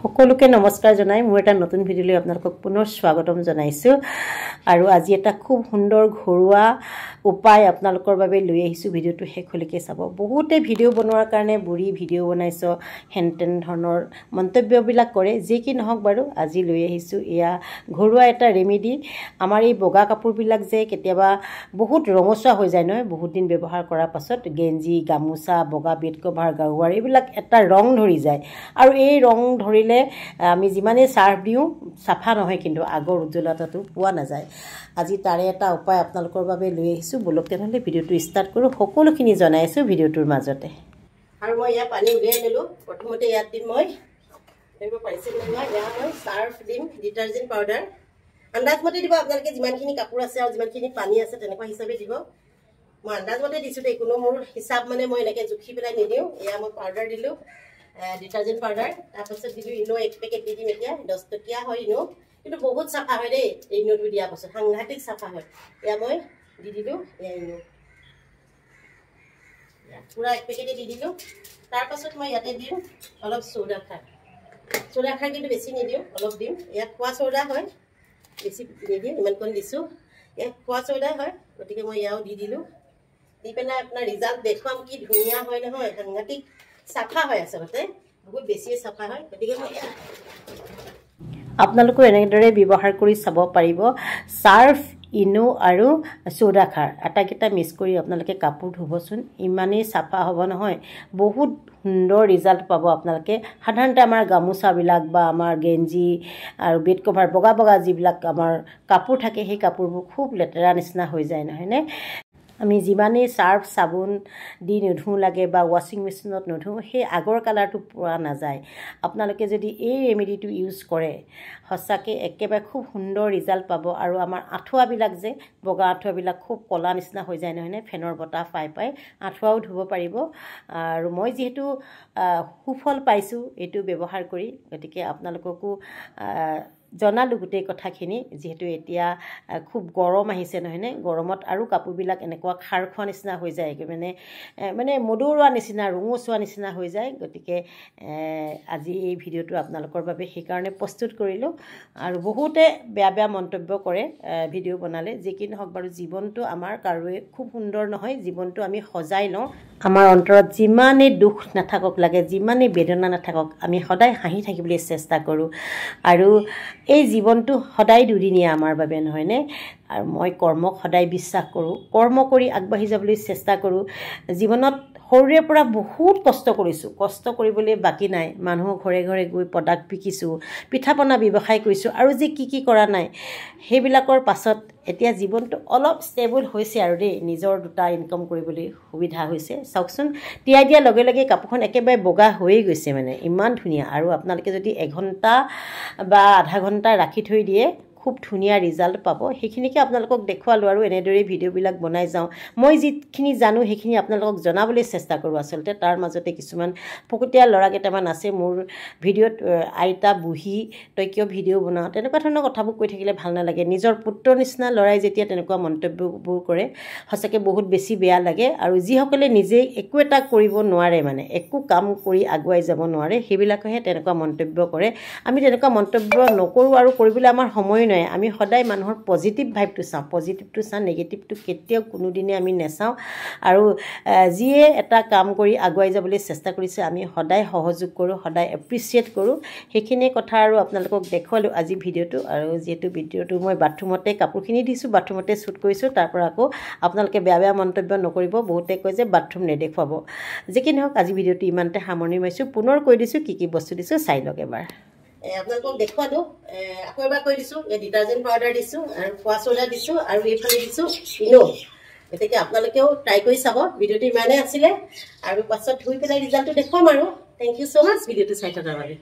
সকলোকে নমস্কাৰ জনাই মোৰ এটা নতুন ভিডিঅ'লৈ আপোনালোকক পুনৰ স্বাগতম জনাইছো আৰু আজি এটা খুব সুন্দৰ ঘৰুৱা উপায় আপোনালোকৰ বাবে লৈ আহিছো ভিডিঅ'টো শেষলৈকে চাব বহুতে ভিডিঅ' বনোৱাৰ কাৰণে বুঢ়ী ভিডিঅ' বনাইছো হেনটেন ধৰণৰ মন্তব্যবিলাক কৰে যি কি নহওক বাৰু আজি লৈ আহিছো এয়া ঘৰুৱা এটা ৰেমেডি আমাৰ এই বগা কাপোৰবিলাক যে কেতিয়াবা বহুত ৰঙচুৱা হৈ যায় নহয় বহুত দিন ব্যৱহাৰ কৰাৰ পাছত গেঞ্জি গামোচা বগা বেড কভাৰ গাৰুৱাৰ এইবিলাক এটা ৰং ধৰি যায় আৰু এই ৰং ধৰিলে আমি যিমানে সাৰ্ফ দিও সাফা নহয় কিন্তু আগৰ উজ্জ্বলতাটো পোৱা নাযায় আজি তাৰে এটা উপায় আপোনালোকৰ বাবে লৈ আহিছো বলক তেনেহলে ভিডিঅ'টো ষ্টাৰ্ট কৰো সকলোখিনি জনাইছো ভিডিঅ'টোৰ মাজতে আৰু মই ইয়া পানী উলিয়াই ললো প্ৰথমতে ইয়াত দিম মই এইবোৰ পাইছে নহয় ইয়া মই সাৰ্ফ দিম ডিটাৰজেন্ট পাউডাৰ আন্দাজ মতে দিব আপোনালোকে যিমানখিনি কাপোৰ আছে আৰু যিমানখিনি পানী আছে তেনেকুৱা হিচাপে দিব মই আন্দাজ মতে দিছো দে কোনো মোৰ হিচাপ মানে মই এনেকে জুখি পেলাই নিদিও ইয়া মই পাউডাৰ দিলো ডিটাৰজেন্ট পাউডাৰ তাৰপিছত দিলো ইনো এক পেকেট দি দিম এতিয়া 10 টকীয়া হয় ইনো কিন্তু বহুত সাফা হয় দেই এই ইনোটো দিয়া পাছত সাংঘাতিক সাফা হয় ইয়া মই দি দিলো ইয়া ইনো পুৰা এক পেকেট দি দিলো তাৰপিছত মই ইয়াতে দিম অলপ সোডা খাৰ কিন্তু বেছি নিদিও অলপ দিম ইয়া খোৱা সোডা হয় বেছি নিদিও ইমান কোন দিছো ইয়া খোৱা সোডা হয় গতিকে মই ইয়াও দি দিলো দি পেলাই আপোনাৰ ৰিজাল্ট দেখুৱাম কি ধুনীয়া হয় নহয় সাংঘাতিক সাফা হয় আসলতে বহুত বেছি সাফা হয় গতিকে মই আপোনালোকে এনেদৰে ব্যৱহাৰ কৰি চাব পাৰিব সাৰ্ফ ইনো আৰু সোডা খাৰ আটাকেটা মিক্স কৰি আপোনালোকে কাপোৰ ধুবচোন ইমানেই সাফা হ'ব নহয় বহুত সুন্দৰ ৰিজাল্ট পাব আপোনালোকে সাধাৰণতে আমাৰ গামোচাবিলাক বা আমাৰ গেঞ্জি আৰু বেড কভাৰ বগা বগা যিবিলাক আমাৰ কাপোৰ থাকে সেই কাপোৰবোৰ খুব লেতেৰা নিচিনা হৈ যায় নহয়নে আমি যিমানে সাৰ্ফ সাবুন দি নধু লাগে বা ওয়াশিং মেচিনত নধু সেই আগৰ কালাৰটো পোৱা নাযায় আপোনালোকে যদি এই ৰেমেডিটো ইউজ কৰে হসাকে একেবাৰে খুব সুন্দৰ ৰিজাল্ট পাব আৰু আমাৰ আঠুৱাবিলাক যে বগা আঠুৱাবিলাক খুব কলা নিচিনা হৈ যায় নহয়নে ফেনৰ বতাহ পাই আঠুৱাও ধুব পাৰিব আৰু মই যেহেতু সুফল পাইছো এটো ব্যৱহাৰ কৰি গতিকে আপোনালোককো জনালো গোটেই কথাখিনি যেহেতু এতিয়া খুব গৰম আহিছে নহয়নে গৰমত আৰু কাপোৰবিলাক এনেকুৱা খাৰ খোৱা নিচিনা হৈ যায় মানে মদৰুৱা নিচিনা ৰঙচুৱা নিচিনা হৈ যায় গতিকে আজি এই ভিডিঅ'টো আপোনালোকৰ বাবে সেইকাৰণে প্ৰস্তুত কৰিলো আৰু বহুতে বেয়া মন্তব্য কৰে ভিডিঅ' বনালে যি কি নহওক বাৰু জীৱনটো আমাৰ কাৰোৱে খুব সুন্দৰ নহয় জীৱনটো আমি সজাই লওঁ আমাৰ অন্তৰত যিমানে দুখ নাথাকক লাগে যিমানে বেদনা নাথাকক আমি সদায় হাঁহি থাকিবলৈ চেষ্টা কৰোঁ আৰু এই জীৱনটো সদায় দুদিনীয়া আমাৰ বাবে নহয়নে আৰু মই কৰ্মক সদায় বিশ্বাস কৰোঁ কৰ্ম কৰি আগবাঢ়ি যাবলৈ চেষ্টা কৰোঁ জীৱনত সৰুৰে পৰা বহুত কষ্ট কৰিছোঁ কষ্ট কৰিবলৈ বাকী নাই মানুহৰ ঘৰে ঘৰে গৈ প্ৰডাক্ট বিকিছোঁ পিঠাপনা ব্যৱসায় কৰিছোঁ আৰু যে কি কৰা নাই সেইবিলাকৰ পাছত এতিয়া জীৱনটো অলপ ষ্টেবল হৈছে আৰু দেই নিজৰ দুটা ইনকাম কৰিবলৈ সুবিধা হৈছে চাওকচোন তিয়াই দিয়া লগে লগে কাপোৰখন একেবাৰে বগা হৈয়ে গৈছে মানে ইমান ধুনীয়া আৰু আপোনালোকে যদি এঘণ্টা বা আধা ঘণ্টা ৰাখি থৈ দিয়ে খুব ধুনীয়া ৰিজাল্ট পাব সেইখিনিকে আপোনালোকক দেখুৱালো আৰু এনেদৰে ভিডিঅ'বিলাক বনাই যাওঁ মই যিখিনি জানো সেইখিনি আপোনালোকক জনাবলৈ চেষ্টা কৰোঁ আচলতে তাৰ মাজতে কিছুমান ফকতীয়া ল'ৰা কেইটামান আছে মোৰ ভিডিঅ'ত আইতা বুঢ়ী তই কিয় ভিডিঅ' বনাওঁ তেনেকুৱা ধৰণৰ কথাবোৰ কৈ থাকিলে ভাল নালাগে নিজৰ পুত্ৰ নিচিনা ল'ৰাই যেতিয়া তেনেকুৱা মন্তব্যবোৰ কৰে সঁচাকৈ বহুত বেছি বেয়া লাগে আৰু যিসকলে নিজে একো এটা কৰিব নোৱাৰে মানে একো কাম কৰি আগুৱাই যাব নোৱাৰে সেইবিলাকেহে তেনেকুৱা মন্তব্য কৰে আমি তেনেকুৱা মন্তব্য নকৰোঁ আৰু কৰিবলৈ আমাৰ সময় নাই আমি সদায় মানুহৰ পজিটিভ ভাইবটো চাওঁ নেগেটিভটো কেতিয়াও কোনোদিনে আমি নেচাওঁ আৰু যিয়ে এটা কাম কৰি আগুৱাই যাবলৈ চেষ্টা কৰিছে আমি সদায় সহযোগ কৰোঁ সদায় এপ্ৰিচিয়েট কৰোঁ সেইখিনি কথা আৰু আপোনালোকক দেখুৱালোঁ আজি ভিডিঅ'টো আৰু যিহেতু ভিডিঅ'টো মই বাথৰুমতে কাপোৰখিনি দিছোঁ বাথৰুমতে শ্বুট কৰিছোঁ তাৰ পৰা আকৌ আপোনালোকে বেয়া মন্তব্য নকৰিব বহুতে কয় যে বাথৰুম নেদেখুৱাব যি কি নহওক আজি ভিডিঅ'টো ইমানতে সামৰণি মাৰিছোঁ পুনৰ কৈ দিছোঁ কি বস্তু দিছোঁ চাই লওক এবাৰ আপোনালোকক দেখুৱালো আকৌ এবাৰ কৈ দিছোঁ ডিটাৰজেন্ট পাউডাৰ দিছোঁ আৰু খোৱা সোডা দিছোঁ আৰু এইফালে দিছোঁ ইনো গতিকে আপোনালোকেও ট্ৰাই কৰি চাব ভিডিঅ'টো ইমানেই আছিলে আৰু পাছত ধুই পেলাই ৰিজাল্টটো দেখুৱাম আৰু থেংক ইউ ছ' মাছ ভিডিঅ'টো চাই থকাৰ বাবে